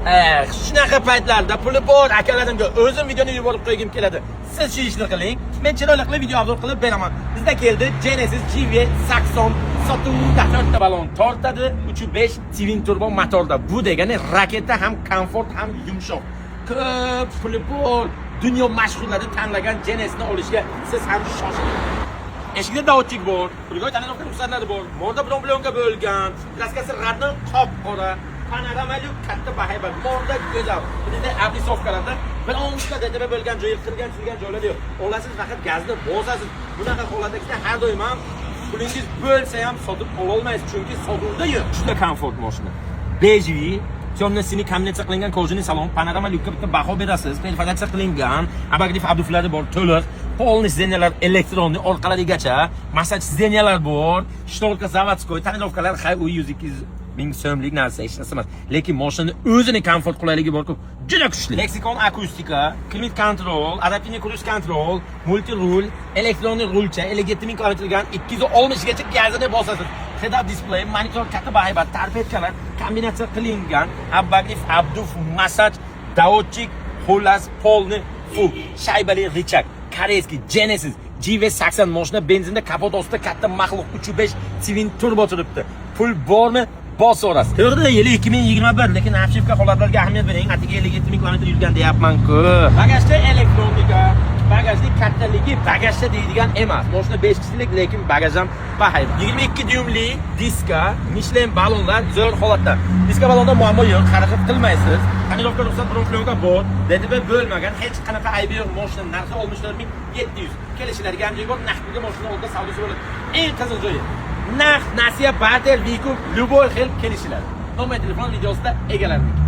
Shunaqa paytlarda puli bor akalarimga o'zim videoni yuborib qo'ygim keladi. Siz shu ishni qiling. Men chiroyli qilib video obzor qilib beraman. Bizda keldi Genesis GV80 sotuvda 4 ta ballon tortadi. 3.5 twin turbo motorda. Bu degani raketa ham komfort ham yumshoq. Ko'p puli bor dunyo mashhurlari tanlagan Genesisni olishga siz ham shoshiling. Eshikda davodchik bor, pulga tananovka ruxsatlari bor, morda bron-blonga bo'lgan, klaskasi radni qop-qora, panoramali katta bahaybat, morda go'zal. Bunda ablisovkalarda bironta DTB bo'lgan joyi, qirgan-chirgan joylari yo'q. Olasiz faqat gazni bosasiz. Bunaqa holatda har doim ham pulingiz bo'lsa ham sotib ola olmaysiz, chunki sotuvda yo'q. Juda komfort mashina. Beji Темно-синий камнеtsiya qilingan kojani salon, panorama lyukka bitta baho berasiz. Perfilyatsiya qilingan, abagli abduflari bor, to'liq, polniy sidenyalar elektronli orqalarigacha, massaj sidenyalar bor, shtorka zavodskoy, tonirovkalar hay u 100-200 ming so'mlik narsa hech narsa emas. Lekin mashinaning o'zining komfort qulayligi bor-ku, juda kuchli. Lexicon akustika, climate control, adaptive cruise control, multi rule, elektronli rulcha, 57 ming kilometrgan 260 gacha gazini bosasiz. Head-up display, monitor katta bahaybat, tarpetkalar kombinatsiya qilingan, abagli abduf, massaj, davodchik, xullas, polni, shaybali richak, koreyskiy Genesis GV80 mashina benzinda kapot ostida katta maxluq 3.5 twin turbo turibdi. Pul bormi? Bos so'rasiz. To'g'ri, yili 2021, lekin afshifka holatlarga ahamiyat bering. Atigi 57 ming kilometr yurgan deyapman-ku. Bagajda elektronika, bagajning kattaligi bagajda deydigan emas. Mashina 5 kishilik, lekin bagaj ham bahaybat. 22 dyumli diska, Michelin ballonlar zo'r holatda. Diska ballonda muammo yo'q, harakat qilmaysiz. Tonirovka ruxsat bron-blonga bor, DTB bo'lmagan, hech qanaqa aybi yo'q. Mashina narxi 64700. Kelishlarga ham joy bor, naqdga mashina oldi savdosi bo'ladi. Eng qiziq joyi narx, nasiya, barter, vikup, любой xil kelishlar. Nomer telefon videosida egalardik.